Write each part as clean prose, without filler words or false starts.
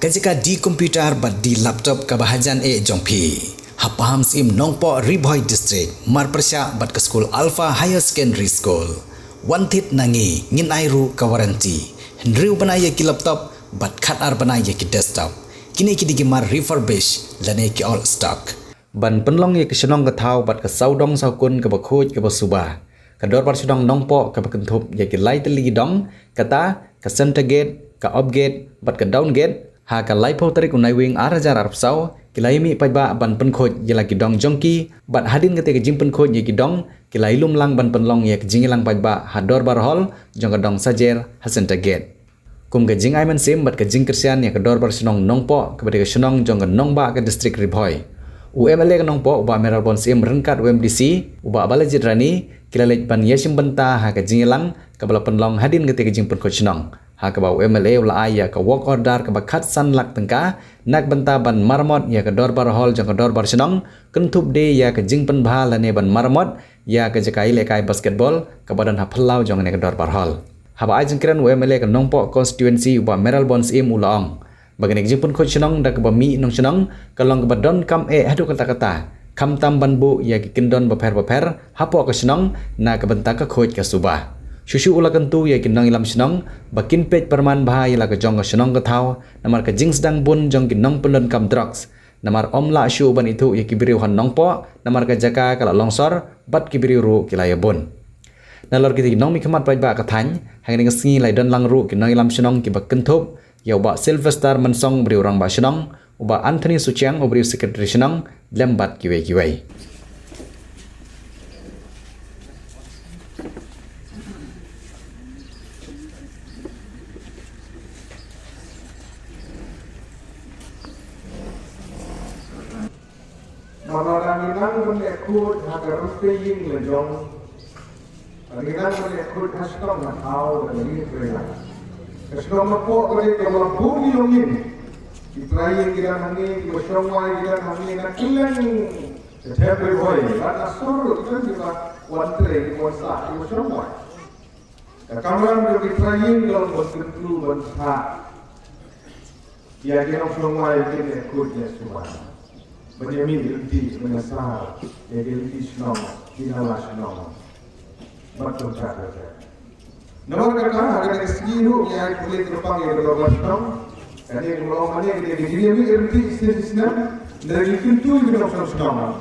Kajika di komputer bat di laptop kabahajan jongpi. Hapaham sim nongpo Riboy District marpersya bat ke school Alpha Higher Secondary School. Wantit nangi ngin airu kawaranti. Hendriu banaya ki laptop bat khatar banaya ki desktop. Kini ki mar refurbish lane ki all stock. Ban penlong ye ki senong ke thau bat ke saudong saukun ke bakhoj ke basubah. Kador bar sedang nongpo ke bakentup ye ki lai teli dong kata ke center gate ke up gate bat ke down gate. Ha ka lai pau tarik unai wing arajar arab sau kilai mi pajba ban penkhoj ye lagi dong jongki bat hadin kete ke jing penkhoj ye ki dong kilai lum lang ban penlong ye ke jing lang pajba hador bar hol jong ka dong sajer hasenta gate kum ke jing ai man sim bat ke jing kersian ye ke dor bar senong nongpo ke bade ke senong jong ka nongba ke district Riboy UMLA ke nongpo uba meral bon sim rengkat UMDC uba balajit rani kilalej ban yesim benta ha ke jing lang ke bala penlong hadin kete ke jing penkhoj senong ha ka bau MLA ula aya ka work order ka bakhat san lak tengka nak benta ban marmot ya ka dor bar hol jang ka dor bar senong kentup de ya ka jing pen bhal lane ban marmot ya ka jakai le kai basketball ka badan ha phallau jang ne ka dor bar hol ha ba ai jing kran MLA ka nongpo constituency uba meral bons im ulaong bagane jing pen khoj senong da ka ba mi nong senong ka long ka badon kam hadu kata kata kam tam ban bu ya ki kindon ba pher hapo ka senong na ka benta ka khoj ka subah Shushu ula kentu ya kinong ilam senong bakin pej perman bahaya la ke jong ke senong ke thau namar ke jing sedang bun jong kinong pelon kam drugs namar om la shu ban itu ya kibiriu han nongpo namar ke jaka kala longsor bat kibiriu ru kilaya bun nalor kiti kinong mi khamat paj ba ka thany hang ning sngi lai don lang ru kinong ilam senong ki bakentup ya ba Sylvester mensong beriu rang ba senong uba Anthony Suchiang beriu secretary senong lembat kiwei Malalangin menekut agar ruping lejong. Langinan menekut hasnom atau dari berenang. Hasnom apa oleh kalau bumi longin. Ibrahim kita hani, Bosongwai kita hani, nak kilang Tetapi boy, ada suruh itu juga wantre di masa di Bosongwai. Kamera untuk Ibrahim kalau bersentuh bangsa. Ya kita Bosongwai kita ikutnya semua. Benyamin ilti menyesal, ya ilti senang, dinalah senang, betul sahaja. Nomor kata agar segitu yang boleh terbang yang berlomba senang, kerana yang berlomba ni kita begini ilti senang dari pintu kita senang.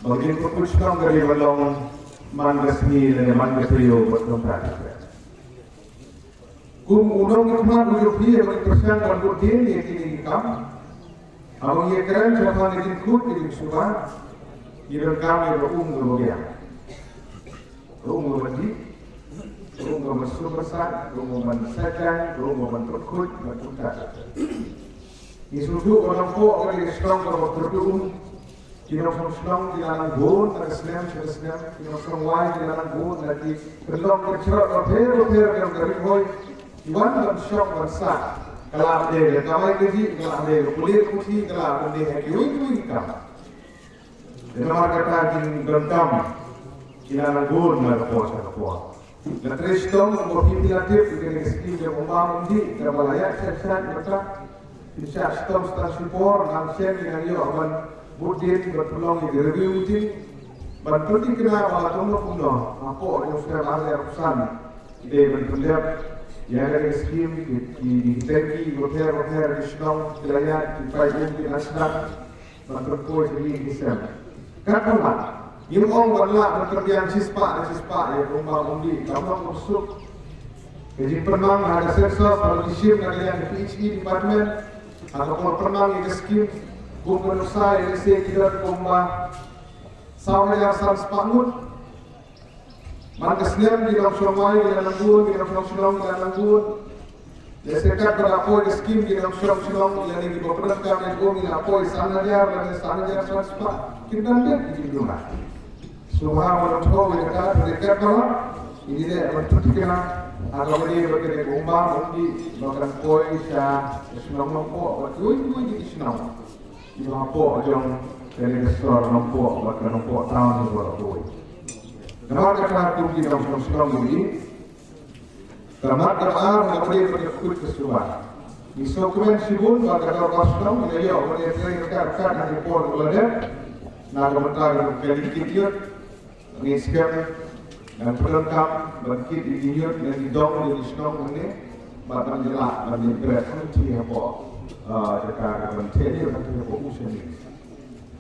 Bagi pukul senang dari berlomba man resmi dan man betul betul sahaja. Kum unang rumah dulu dia berpersen berdua dia kini kam. Abang ye keren siapa yang ikut di Subah, kira kami berumur berapa? Berumur berapa? Berumur bersubesar, berumur bersajang, berumur berkut, berkutat. Isudu orang po orang Islam kalau berdoa, kira Islam di dalam gun, ada Islam, kira Islam lain di dalam gun, lagi belum bercerak berper yang Riboy, Iwan dan Syok bersah. Kalau ada kamai keji, kalau ada kulit kursi, kalau ada hadiah kam. Dengan kata jin gentam, kita nanggur merapor merapor. Letris tom berpindatif dengan segi yang membangun di dalam layak sersan mereka. Bisa stom stasiun por, nangsen dengan yo aman budget bertolong di review tim. Berpenting kena walaupun puno, apa yang sudah ada urusan, dia berpendapat. Ya dari skim di teki hotel di Senong wilayah di Payung di Nasdaq berkumpul di Islam. Kenapa? Yang orang wala berkerjaan sispa ya rumah undi kamu masuk. Jadi pernah ada sensor politician yang PhD department atau pernah yang skim gubernur saya yang kita kumba saya sans pangut. Maka Islam di dalam Surabaya, di dalam Langgun, di dalam Sulawesi, di dalam Langgun. Ya sekat berlaku di skim di dalam Sulawesi, yang di bawah perangkat yang di lapor istana dan istana jar swasta. Kita lihat di rumah. Subhanallah, yang kata dekat bahwa ini dia bertukar atau dia berkena umbang undi bahkan koi sah senang nampak waktu itu jadi senang. Di lapor jong dari restoran nampak bahkan nampak tahun berapa. Kenapa kata tu kita senang ini? Karena terang apa dia berikut kesulitan. Isokumen sibun bakal kosong ini yo ini rekan di port belanda nak mentar kali kitiut ini sekarang dan perlengkap bangkit di dinyut yang didong di snong ini batang jelak dan berat nanti apa jika menteri nanti apa usaha ini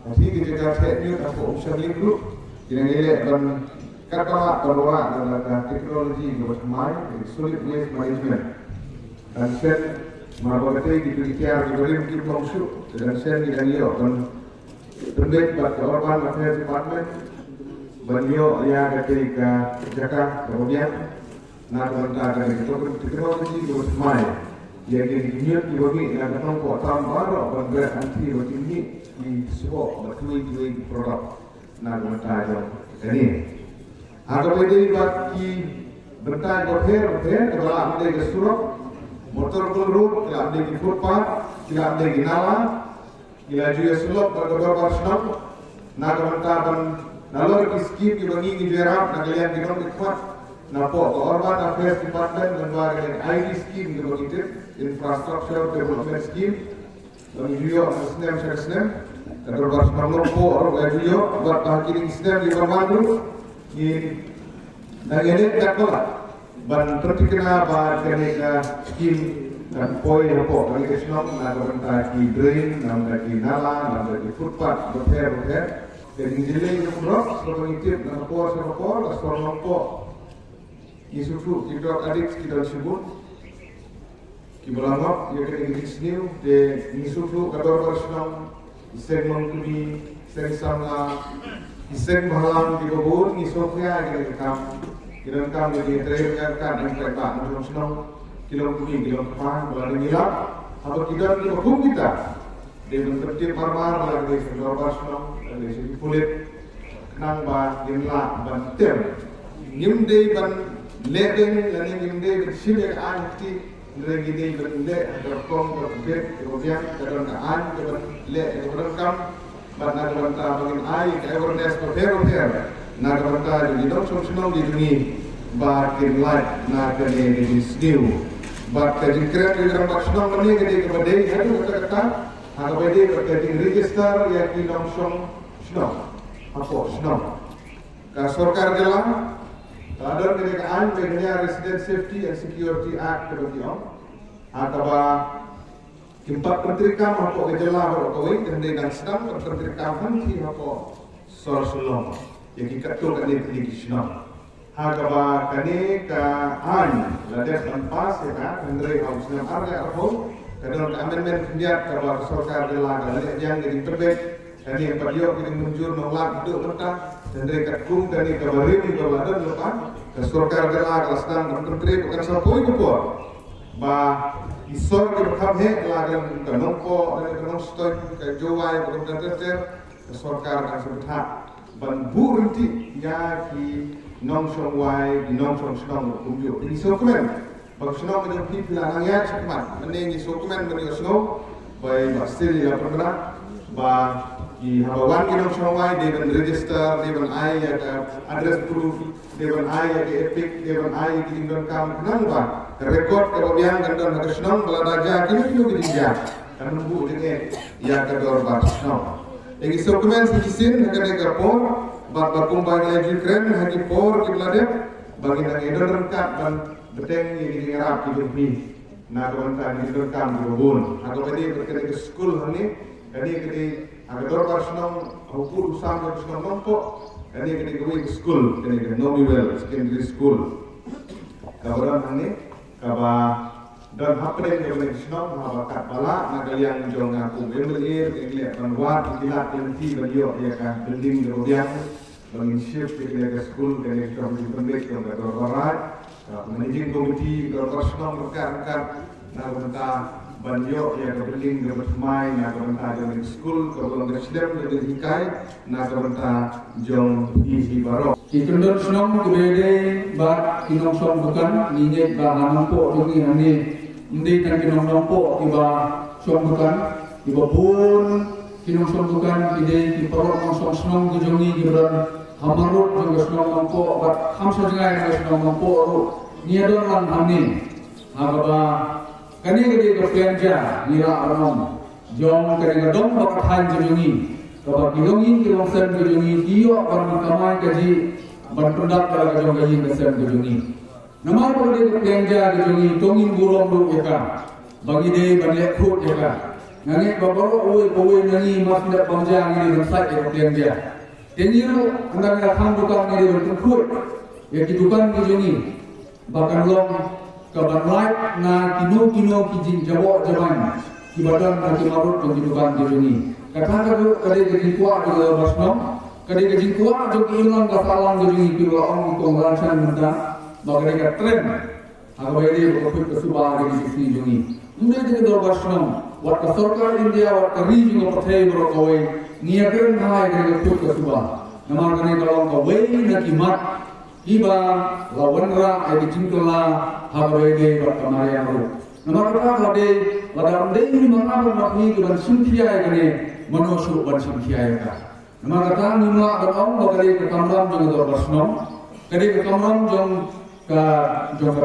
nanti kita teknik apa usaha ini dulu yang ini dan katalah bahwa dalam teknologi bermain solid waste management dan sen Mabagate gitu dikiar di bawah mungkin langsung dan sen di Daniel dan terbaik buat Urban Affairs Department beliau yang ketika Jakarta kemudian nak mentara dari teknologi bermain yang dinyut di bawah yang datang ke tahun baru dan anti ini di sebuah bertuai produk nak mentara ini. Agak beda bagi bentar hotel kalau anda ke Surab motor road kalau anda ke footpath kalau anda ke Nala kalau juga Sulap berdoa senang nak mentara nalor kiskim di bagi di daerah nak kalian di dalam tempat napo Urban Affairs Department dan bagian ID scheme di bagi infrastructure development scheme dan juga sistem dan berbagai macam orang juga buat bagian sistem di Bandung ini dan ini tak kalah ban terkena bagian scheme dan poin apa bagi kesenang nak bagi drain nak bagi nala nak bagi footpath hotel jadi jelek yang blok selama itu nak por selama isufu kita adik kita sebut kibalangap ya kena disniu de isufu kadar bersenang isen mengkudi isen sama isen bahalang di bawah isofnya kita kam jadi terakhir kan yang kereta macam senang kilo depan berada hilap atau kita di hukum kita dia mentertib marmar lagi kadar bersenang dari segi kulit kenang ba dimla banter nimde ban ledeng dan nimde bersih anti lagi di bende terkong berbet kemudian kerenaan le kerekam bana banta bangin ai awareness hotel na banta di dong solution di dunia bakin light na kene di skill bat jadi keren di dalam bakshong mani gede kebede itu kata agak bede berkait register yang di dong snow apa snow ka sarkar jalan ada kedekaan bagian Resident Safety and Security Act kemudian atau empat menteri kam apa gejala berkawin dan dengan sedang menteri kam nanti apa solusi yang kita tu kan ini senang. Agak kani ka ladet pas ya kan menteri harus yang arga arho kadang amendment dia kalau sarkar jalan ladet yang jadi perbet kani yang pada kita muncul nolak itu mentah dan mereka kum dari kabarin di bawah lepas sarkar jalan kelasdan menteri bukan sapoi kupor ba isor ke berkabhe lagan kanongko dan kanongstoy ke jowai bukan terter sarkar kan sebetha ban burunti ya ki nongsongwai di nongsong snong kumyo ini sokumen bang snong dengan pimpinan angya cepat menengi sokumen bagi snong by Australia pernah ba di habawan kita semua di dalam register, di dalam address proof, di dalam epic, di dalam tinggal kam kenapa? Rekod kemudian dan harus senang belanja kini juga dijak karena bu dengan ya kedor barsno. Egi dokumen sikisin akan ekapor, bak kumpul lagi keren hagi por kibladet bagi nang edor rengkat dan beteng ini ngerap hidup ni. Nak wantan hidup kam berubun. Aku tadi berkena ke school ni, jadi kita ada beberapa senang hukum usaha yang senang nombok, ini kita going school, kita nominal secondary school. Kabaran ini, dan apa yang kita senang, kat bala, nak yang jong aku belir, yang banwat, kilat nanti beliau ya kan building kemudian bangin shift kita ke school, kita kami pembek yang ke barat, managing committee, beberapa senang berkat, nak mentah banyo ya kebeling bermain nak benta jong school kalau Islam jadi hikai nak benta jong isi baro ikendor senong kebede bat kinong som bukan ninget ba nampo jogi hani ndi kan kinong nampo iba som bukan iba pun kinong som bukan ide ki perot som senong jogi gibran hamarut jong senong nampo bat hamsa jengai senong nampo ru niador lan hani agaba kani gede ke pelanja nira anom jong kani gadong bakathan jungi kaba kilongi kilongsen jungi dio orang kamai gaji berpendak pada jong gaji kesen jungi nama gede ke pelanja jungi tongin burong do eka bagi de banyak khut eka ngani babaro owe nani mas ndak panjang ni rasai ke pelanja teniro andang rakham dukan ni berkhut ya kidukan ni jungi bahkan long kaban light na kino kijin jawo jaman kibadan na kimarut jong kidukan jungi kata kadu kade kijin kuat de basnom kade kijin kuat jong ilang ka salang jungi kiwa ong kong ransan menta bagade ka tren agawede ko kesuba de sisi jungi unde de do basnom wat ka sarkar India wat ka region of Pathai bro kawai niakan hai de ko kesuba namar kane kalong ka wei na kimat iba lawan ra edi jingkala habarede bat kamaya ru namar ka kade ladam de ni mana makni ban sunthia gane manusu ban sunthia ka namar ka ni ma adong bagale ka kamram jong do basnom kade ka kamram jong ka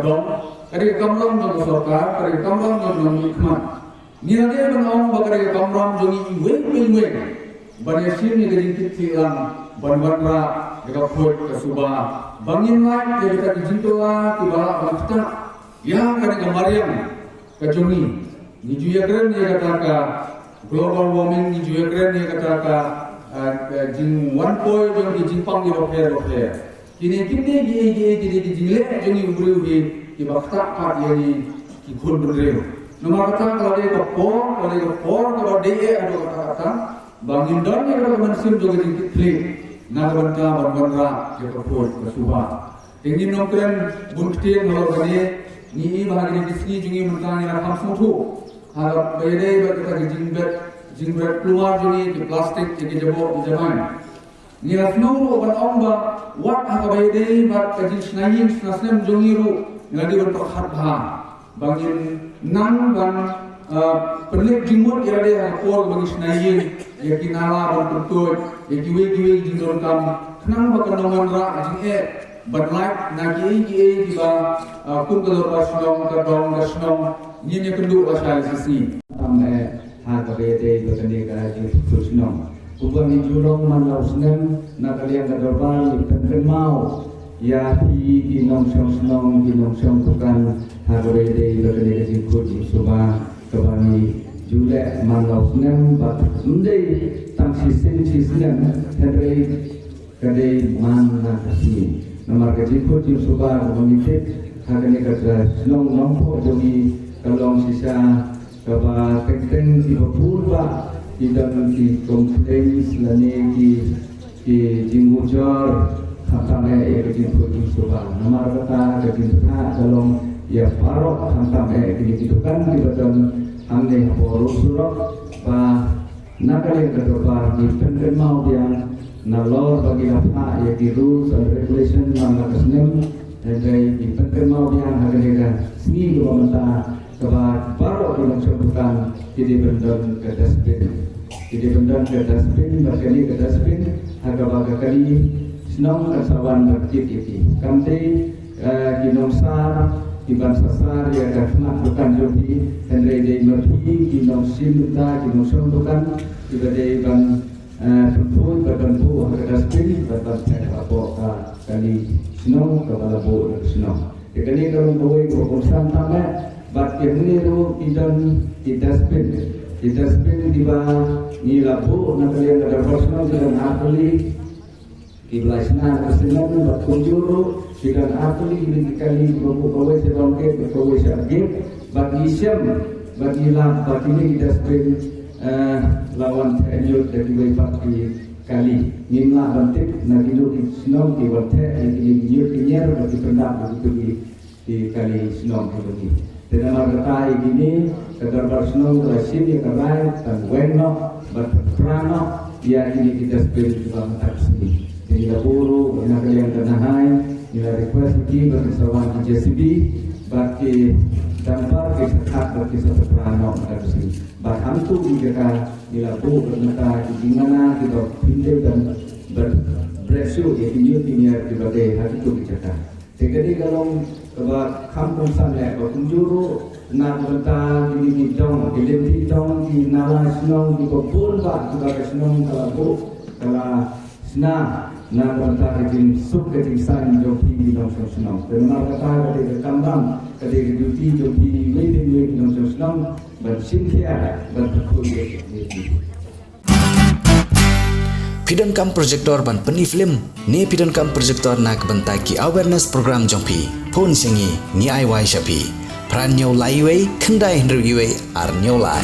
dong kade ka kamram jong sarkar kade ka kamram jong hikmat ni ade ban ong bagale ka kamram jong we banyasin ni gajin tilang ban-banra dekat khot ke suba bangin lain dia dekat jintola tibala bakta ya kan gamarian ke jungi ni juya keren dia kata ka global warming ni juya keren dia kata ka jing 1 point jong di jingpang di rohe kini di jingle jungi ubri di bakta pat yani ki khul berdre nomor kata kalau dia ke por kalau dia ada kata bangin dan yang kalau mansim juga di klik nagabanta banra ke propos ke suba ingin nongkren buntin kalau bani ni bahagi di sini jungi mentang yang ham sutu harap bayade kita jingbet keluar jungi di plastik di jebok di zaman ni rasno ban omba wat ha bayade bat kaji snayin snasem jungi ru ngadi berperhat bah bangin nang ban perlek jingmut irade por bagi snayin ya kinala bertutur ya kiwe jingdon kam kenang bakandongan ra jing berlak nagi di ba kum kalor basnong kadong gasnong ni kendu asal sisi ame ha kabede gotane gaji tusnong kuba ni julong manlausnem na kalian kadorban ipenten mau ya hi kinong song bukan ha kabede gotane gaji kuji suba kabani jule manlausnem bat undai tang sisen hadre kade man na kasi nomor gaji kuji suba memitik hakane kada long po jogi kalong sisa kaba teng di bapurba idan di komplains lane ki jingujor khatame gaji kuji suba nomor kata gaji ta kalong ya parok khatame ki dukan di badan hamne poru surok ba nakale kadobar di penden mau dia nalor bagi apa ya di rules and regulation nama kesnem dan di penden mau dia harga sini dua mata kebar baru dilangsungkan jadi bendon ke dustbin berkali ke dustbin harga baga kali senang kasawan berkiti kamte ginomsar Iban sasar ya karena bukan jogi Henry Day Murphy ginom simta ginom sombukan juga day ban perpun berbantu harga spin berbantu apa kali snow kepala bo snow kali kalau boy berkursan tambah bat ini ru di dustbin di bawah ni labu nak kalian ada personal dengan ahli di belasna kesenian berkunjuru dengan ahli ini kali berpukul sedongke berpukul sergip bagi siam bagi lam bagi ini dustbin lawan tenjur dari waypati kali nimla bantik nagilu di sinong di wate di nyur bagi pendak begitu di kali sinong begitu dan marga ini kedarbar sinong rasim ya kerai dan weno berperano ya ini kita spend juga taksi jadi laburu nak kalian tenahai ila request ki berkesawan di JCB bagi dampar kesehat bagi seperano taksi bahkan tu juga ila bu bernata di mana kita pindah dan beresu ya ini timnya di bagai hari itu bicara Jadi kalau kampung sana, kalau kunjuru nak berta di dong, di dong, di nala senong, di kebun pak, juga senong kalau senang nak berta di sub ke desain joki di dong senong. Benar kata ketika kambang, ketika duty joki waiting dong senong, bersintia berkulit. Pidon kam projector ban peni film ni pidon kam projector nak bentai ki awareness program jongpi phone singi ni ai wai shapi pran nyau lai wei khandai hendru gi wei ar nyau lai